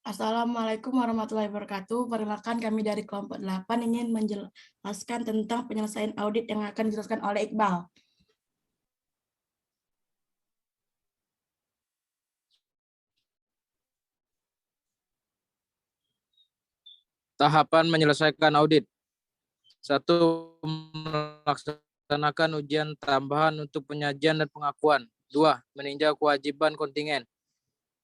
Assalamualaikum warahmatullahi wabarakatuh. Perkenalkan kami dari kelompok 8 ingin menjelaskan tentang penyelesaian audit yang akan dijelaskan oleh Iqbal. Tahapan menyelesaikan audit. 1. Melaksanakan ujian tambahan untuk penyajian dan pengakuan. 2. Meninjau kewajiban kontingen.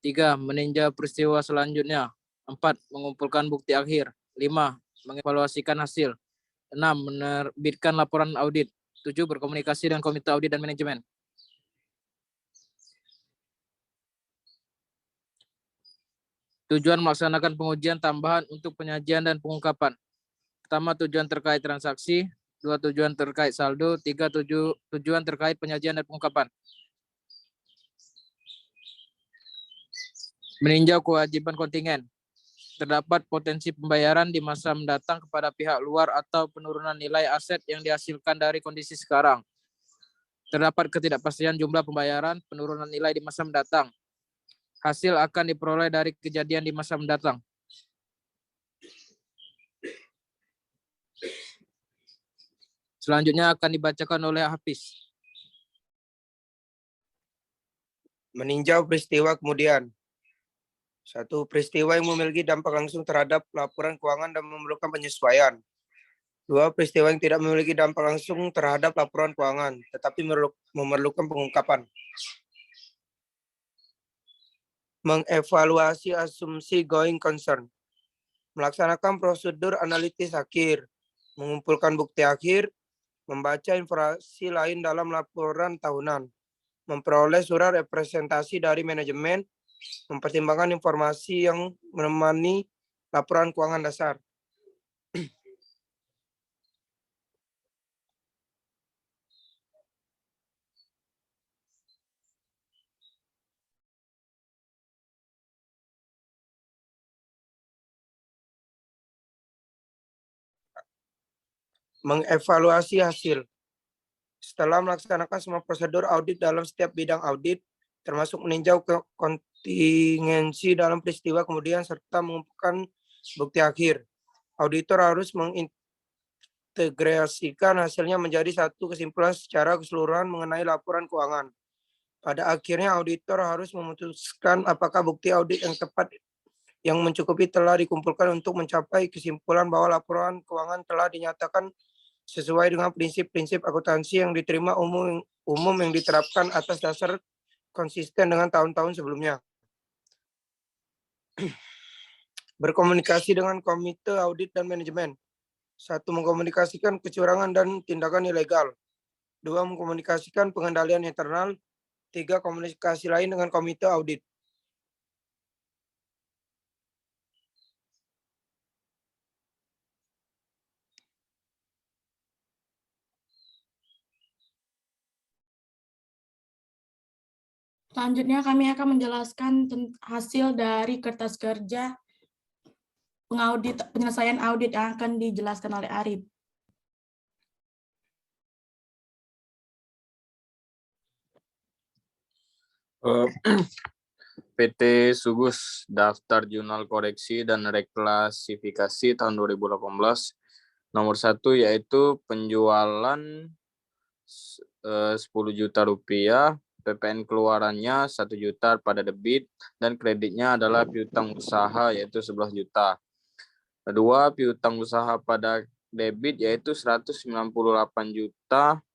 3. Meninjau peristiwa selanjutnya. 4. Mengumpulkan bukti akhir. 5. Mengevaluasikan hasil. 6. Menerbitkan laporan audit. 7. Berkomunikasi dengan komite audit dan manajemen. Tujuan melaksanakan pengujian tambahan untuk penyajian dan pengungkapan. Pertama, tujuan terkait transaksi. 2. Tujuan terkait saldo. 3. Tujuan terkait penyajian dan pengungkapan. Meninjau kewajiban kontingen. Terdapat potensi pembayaran di masa mendatang kepada pihak luar atau penurunan nilai aset yang dihasilkan dari kondisi sekarang. Terdapat ketidakpastian jumlah pembayaran, penurunan nilai di masa mendatang. Hasil akan diperoleh dari kejadian di masa mendatang. Selanjutnya akan dibacakan oleh Hafiz. Meninjau peristiwa kemudian. 1. Peristiwa yang memiliki dampak langsung terhadap laporan keuangan dan memerlukan penyesuaian. 2. Peristiwa yang tidak memiliki dampak langsung terhadap laporan keuangan, tetapi memerlukan pengungkapan. Mengevaluasi asumsi going concern. Melaksanakan prosedur analitis akhir, mengumpulkan bukti akhir, membaca informasi lain dalam laporan tahunan, memperoleh surat representasi dari manajemen, mempertimbangkan informasi yang menemani laporan keuangan dasar. Mengevaluasi hasil. Setelah melaksanakan semua prosedur audit dalam setiap bidang audit, termasuk meninjau kontingensi dalam peristiwa kemudian serta mengumpulkan bukti akhir, auditor harus mengintegrasikan hasilnya menjadi satu kesimpulan secara keseluruhan mengenai laporan keuangan. Pada akhirnya, auditor harus memutuskan apakah bukti audit yang tepat yang mencukupi telah dikumpulkan untuk mencapai kesimpulan bahwa laporan keuangan telah dinyatakan sesuai dengan prinsip-prinsip akuntansi yang diterima umum yang diterapkan atas dasar konsisten dengan tahun-tahun sebelumnya. Berkomunikasi dengan komite audit dan manajemen. 1. Mengkomunikasikan kecurangan dan tindakan ilegal. 2. Mengkomunikasikan pengendalian internal. 3. Komunikasi lain dengan komite audit. Selanjutnya kami akan menjelaskan hasil dari kertas kerja penyelesaian audit yang akan dijelaskan oleh Arif. PT Sugus Daftar Jurnal Koreksi dan Reklasifikasi tahun 2018 nomor 1 yaitu penjualan 10 juta rupiah, PPN keluarannya 1 juta pada debit dan kreditnya adalah piutang usaha yaitu 11 juta. Kedua, piutang usaha pada debit yaitu 198 juta,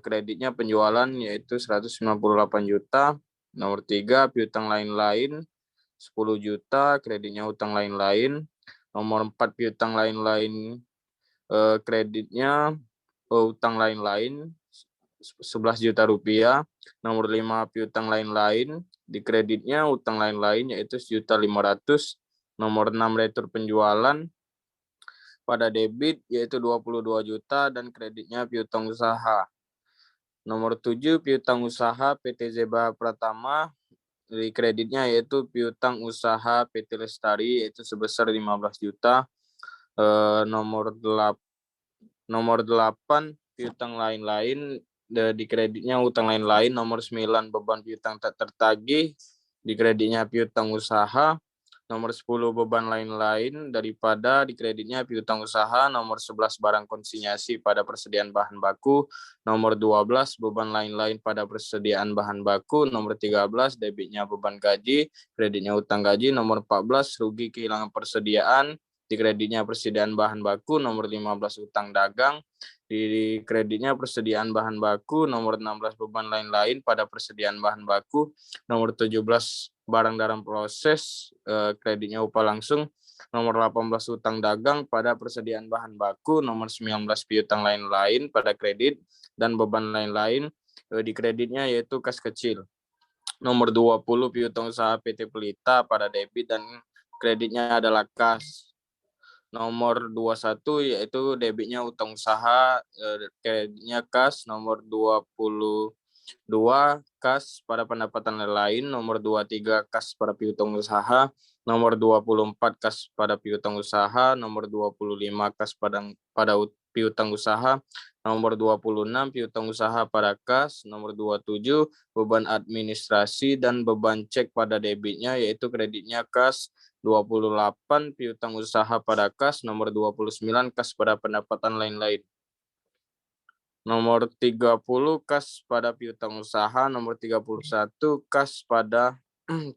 kreditnya penjualan yaitu 198 juta. Nomor 3, piutang lain-lain 10 juta, kreditnya utang lain-lain. Nomor 4, piutang lain-lain, kreditnya utang lain-lain 11 juta rupiah. Nomor 5, piutang lain-lain, di kreditnya utang lain-lain yaitu 1.500.000. Nomor 6, retur penjualan pada debit yaitu 22 juta dan kreditnya piutang usaha. Nomor 7, piutang usaha PT Zeba Pratama, di kreditnya yaitu piutang usaha PT Lestari yaitu sebesar 15 juta. Nomor 8, piutang lain-lain, di kreditnya utang lain-lain. Nomor 9, beban piutang tak tertagih, di kreditnya piutang usaha. Nomor 10 beban lain-lain daripada di kreditnya piutang usaha. Nomor 11 barang konsinyasi pada persediaan bahan baku. Nomor 12 beban lain-lain pada persediaan bahan baku. Nomor 13 debitnya beban gaji, kreditnya utang gaji. Nomor 14 rugi kehilangan persediaan, di kreditnya persediaan bahan baku. Nomor 15 utang dagang, di kreditnya persediaan bahan baku. Nomor 16 beban lain-lain pada persediaan bahan baku. Nomor 17 barang dalam proses, kreditnya upah langsung. Nomor 18 utang dagang pada persediaan bahan baku. Nomor 19 piutang lain-lain pada kredit dan beban lain-lain, di kreditnya yaitu kas kecil. Nomor 20 piutang usaha PT Pelita pada debit dan kreditnya adalah kas. Nomor 21 yaitu debitnya utang usaha, kreditnya kas. Nomor 22 kas pada pendapatan lain. Nomor 23 kas pada piutang usaha. Nomor 24 kas pada piutang usaha. Nomor 25 kas pada piutang usaha. Nomor 26 piutang usaha pada kas. Nomor 27 beban administrasi dan beban cek pada debitnya yaitu kreditnya kas. 28 piutang usaha pada kas. Nomor 29 kas pada pendapatan lain-lain. Nomor 30 kas pada piutang usaha. Nomor 31 kas pada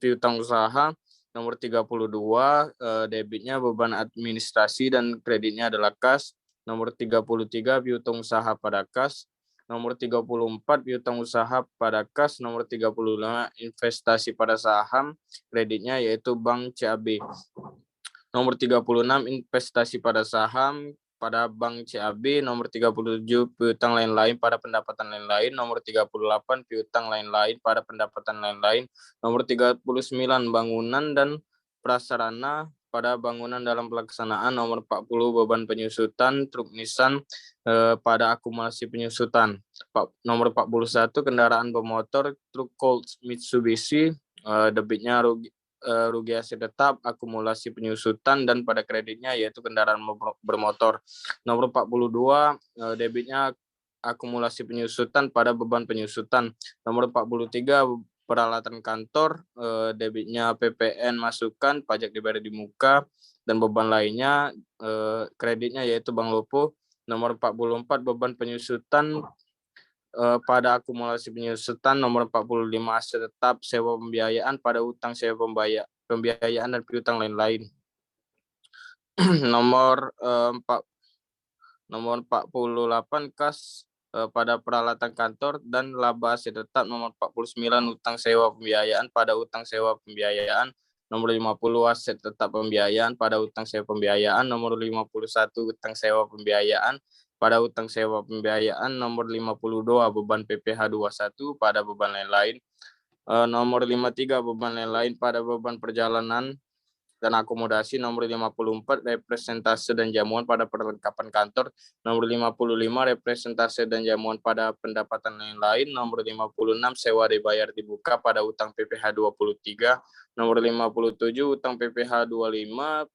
piutang usaha. Nomor 32 debitnya beban administrasi dan kreditnya adalah kas. Nomor 33 piutang usaha pada kas. Nomor 34 piutang usaha pada kas. Nomor 35 investasi pada saham, kreditnya yaitu Bank CAB. Nomor 36 investasi pada saham pada Bank CAB. Nomor 37 piutang lain-lain pada pendapatan lain-lain. Nomor 38 piutang lain-lain pada pendapatan lain-lain. Nomor 39 bangunan dan prasarana pada bangunan dalam pelaksanaan. Nomor 40 beban penyusutan truk Nissan pada akumulasi penyusutan. Nomor 41 kendaraan bermotor truk Colt Mitsubishi, debitnya rugi aset tetap, akumulasi penyusutan dan pada kreditnya yaitu kendaraan bermotor. Nomor 42 debitnya akumulasi penyusutan pada beban penyusutan. Nomor 43 peralatan kantor, debitnya PPN masukan, pajak dibayar di muka dan beban lainnya, kreditnya yaitu Bank Lopo. Nomor 44 beban penyusutan pada akumulasi penyusutan. Nomor 45 aset tetap sewa pembiayaan pada utang sewa pembiayaan dan piutang lain-lain. Nomor 48 kas pada peralatan kantor dan laba aset tetap. Nomor 49 utang sewa pembiayaan pada utang sewa pembiayaan. Nomor 50 aset tetap pembiayaan pada utang sewa pembiayaan. Nomor 51 utang sewa pembiayaan pada utang sewa pembiayaan. Nomor 52 beban PPh 21 pada beban lain-lain. Nomor 53 beban lain-lain pada beban perjalanan dan akomodasi. Nomor 54 representase dan jamuan pada perlengkapan kantor. Nomor 55 representase dan jamuan pada pendapatan lain-lain. Nomor 56 sewa dibayar dibuka pada utang PPh 23. Nomor 57 utang PPh 25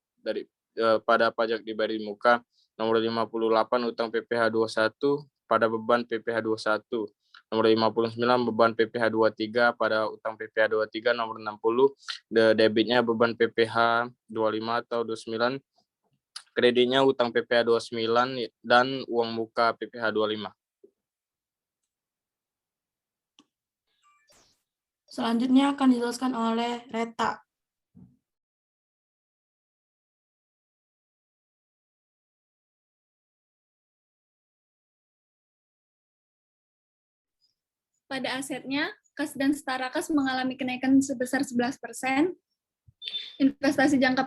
pada pajak dibayar di muka. Nomor 58 utang PPh 21 pada beban PPh 21. Nomor 59 beban PPh 23 pada utang PPh 23. Nomor 60 debitnya beban PPh 25 atau 29, kreditnya utang PPh 29 dan uang muka PPh 25. Selanjutnya akan dijelaskan oleh Reta. Pada asetnya, kas dan setara kas mengalami kenaikan sebesar 11%. Investasi jangka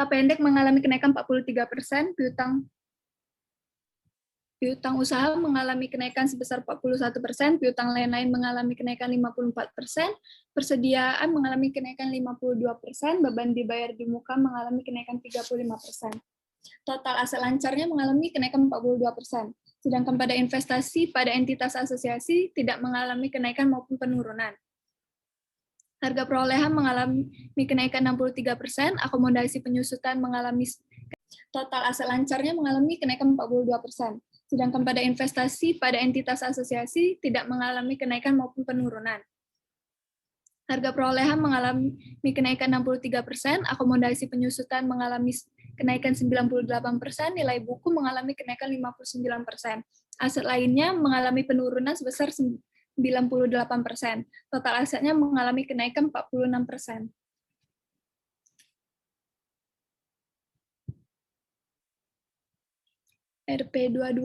pendek mengalami kenaikan 43%. Piutang usaha mengalami kenaikan sebesar 41%. Piutang lain-lain mengalami kenaikan 54%. Persediaan mengalami kenaikan 52%. Beban dibayar di muka mengalami kenaikan 35%. Total aset lancarnya mengalami kenaikan 42%. Sedangkan pada investasi pada entitas asosiasi tidak mengalami kenaikan maupun penurunan. Harga perolehan mengalami kenaikan 63%, akomodasi penyusutan mengalami total aset lancarnya mengalami kenaikan 42%. Sedangkan pada investasi pada entitas asosiasi tidak mengalami kenaikan maupun penurunan. Harga perolehan mengalami kenaikan 63%, akomodasi penyusutan mengalami kenaikan 98%, nilai buku mengalami kenaikan 59%. Aset lainnya mengalami penurunan sebesar 98%. Total asetnya mengalami kenaikan 46%. RP22.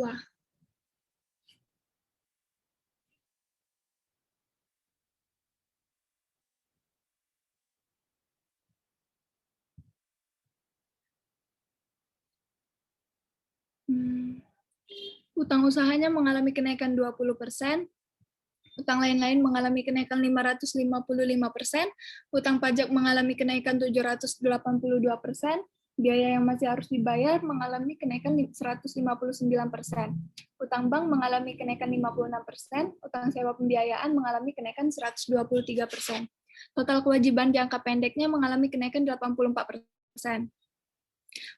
Utang usahanya mengalami kenaikan 20%, utang lain-lain mengalami kenaikan 555%, utang pajak mengalami kenaikan 782%, biaya yang masih harus dibayar mengalami kenaikan 159%, utang bank mengalami kenaikan 56%, utang sewa pembiayaan mengalami kenaikan 123%. Total kewajiban jangka pendeknya mengalami kenaikan 84%.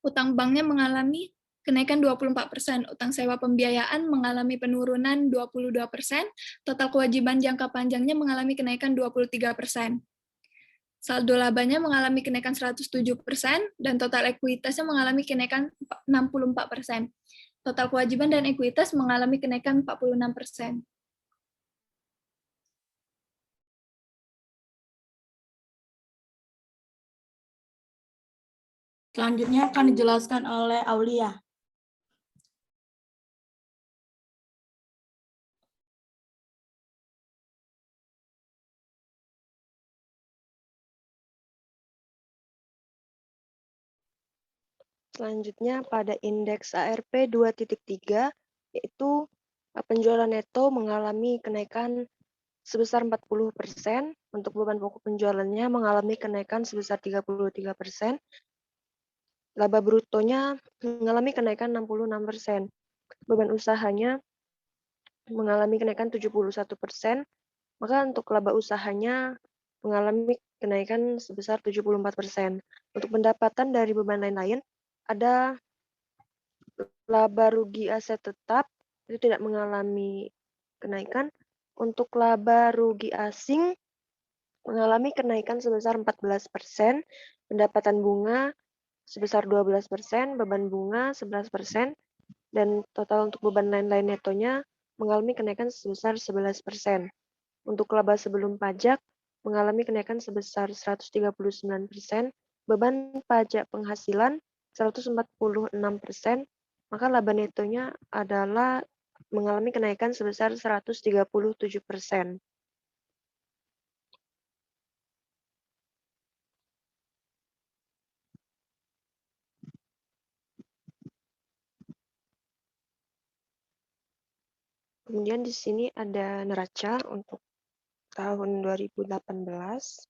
Utang banknya mengalami kenaikan 24%, utang sewa pembiayaan mengalami penurunan 22%, total kewajiban jangka panjangnya mengalami kenaikan 23%. Saldo labanya mengalami kenaikan 107%, dan total ekuitasnya mengalami kenaikan 64%. Total kewajiban dan ekuitas mengalami kenaikan 46%. Selanjutnya akan dijelaskan oleh Aulia. Selanjutnya pada indeks ARP 2.3, yaitu penjualan neto mengalami kenaikan sebesar 40%, untuk beban pokok penjualannya mengalami kenaikan sebesar 33%, laba brutonya mengalami kenaikan 66%, beban usahanya mengalami kenaikan 71%, maka untuk laba usahanya mengalami kenaikan sebesar 74%. Untuk pendapatan dari beban lain-lain, ada laba rugi aset tetap, itu tidak mengalami kenaikan. Untuk laba rugi asing mengalami kenaikan sebesar 14%, pendapatan bunga sebesar 12%, beban bunga 11%, dan total untuk beban lain-lain netonya mengalami kenaikan sebesar 11%. Untuk laba sebelum pajak mengalami kenaikan sebesar 139%, beban pajak penghasilan 146%, maka laba netonya adalah mengalami kenaikan sebesar 137%. Kemudian di sini ada neraca untuk tahun 2018.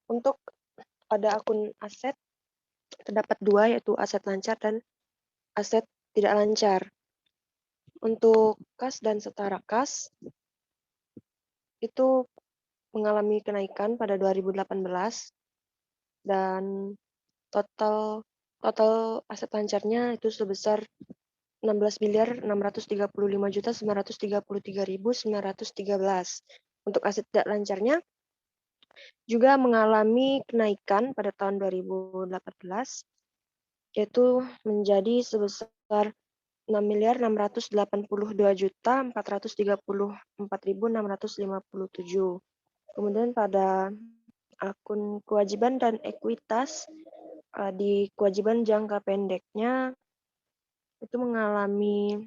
Untuk pada akun aset terdapat dua, yaitu aset lancar dan aset tidak lancar. Untuk kas dan setara kas itu mengalami kenaikan pada 2018, dan total aset lancarnya itu sebesar 16.635.933.913. Untuk aset tidak lancarnya juga mengalami kenaikan pada tahun 2018, yaitu menjadi sebesar 6.682.434.657. Kemudian pada akun kewajiban dan ekuitas, di kewajiban jangka pendeknya itu mengalami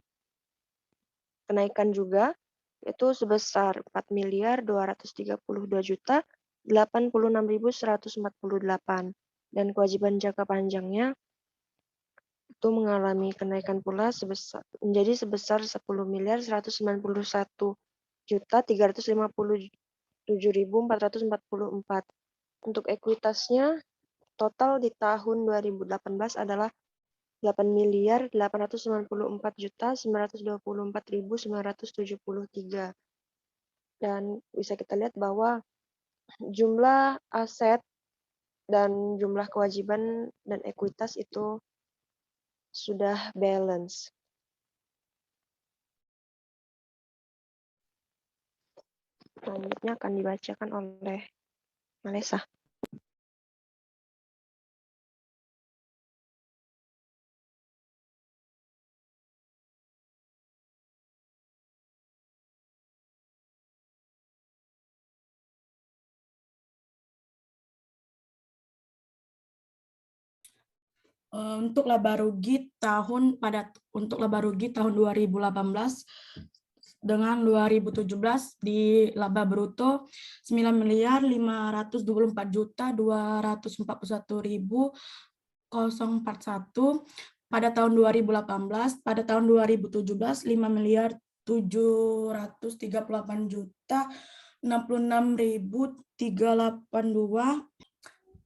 kenaikan juga, yaitu sebesar 4.232.086.148, dan kewajiban jangka panjangnya itu mengalami kenaikan pula menjadi sebesar 10.191.357.444. Untuk ekuitasnya total di tahun 2018 adalah 8.894.924.973. Dan bisa kita lihat bahwa jumlah aset dan jumlah kewajiban dan ekuitas itu sudah balance. Selanjutnya akan dibacakan oleh Malesa. Untuk laba rugi untuk laba rugi tahun 2018 dengan 2017 di laba bruto 9.554.241.041 pada tahun 2018. Pada tahun 2017 5.788.066.382.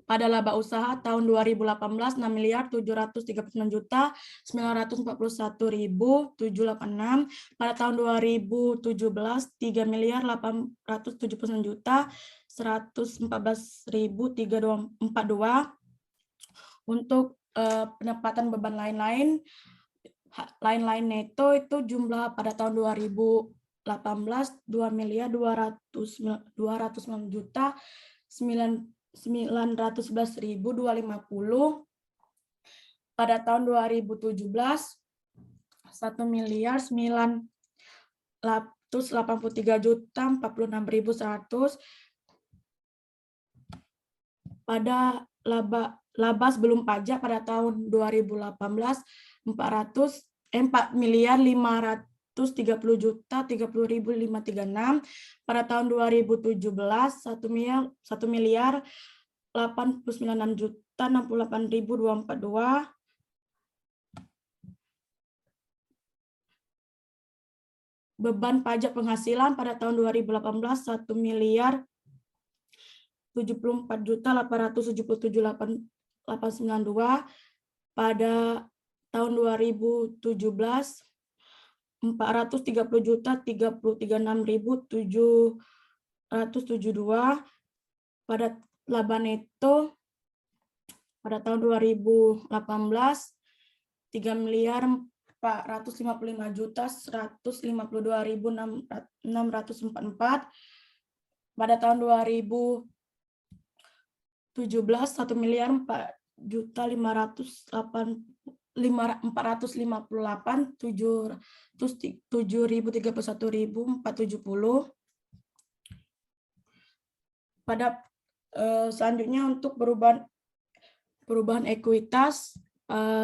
Pada laba usaha tahun 2018 6.739.941.786. Pada tahun 2017 3.817.114.342. Untuk pendapatan beban lain-lain neto itu jumlah pada tahun 2018 2.200.911.250. Pada tahun 2017 1.983.046.100. Pada laba sebelum pajak pada tahun 2018 4.530.030.536. Pada tahun 2017 1.089.068.242. Beban pajak penghasilan pada tahun 2018 1.074.877.892. Pada tahun 2017 430.033.772. Pada laba neto pada tahun 2018 3.455.152.644. Pada tahun 2017 1.458.731.470. Pada selanjutnya untuk perubahan ekuitas,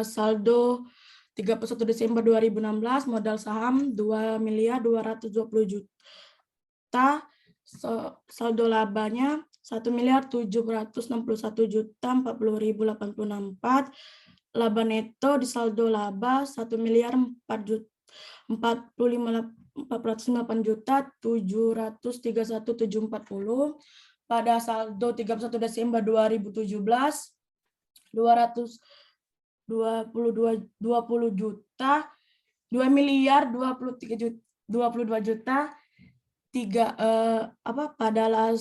saldo 31 Desember 2016 modal saham 2.220.000.000, saldo labanya 1.761.040.084. Laba neto di saldo laba 1.498.731.740. Pada saldo 31 Desember 2017 pada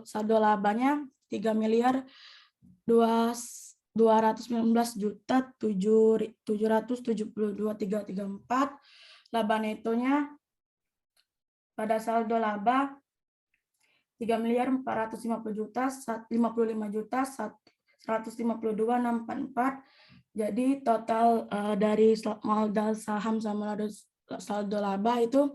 saldo labanya 3.219.772.334. Laba netonya pada saldo laba 3.450.055.152.644. Jadi total dari modal saham sama saldo laba itu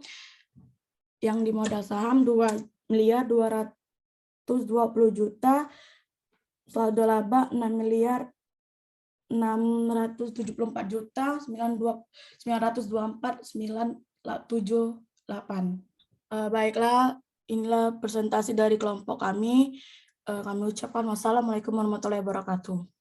yang di modal saham 2.220.000.000, saldo laba 6.674.924.978. Baiklah, inilah presentasi dari kelompok kami. Kami ucapkan wassalamualaikum warahmatullahi wabarakatuh.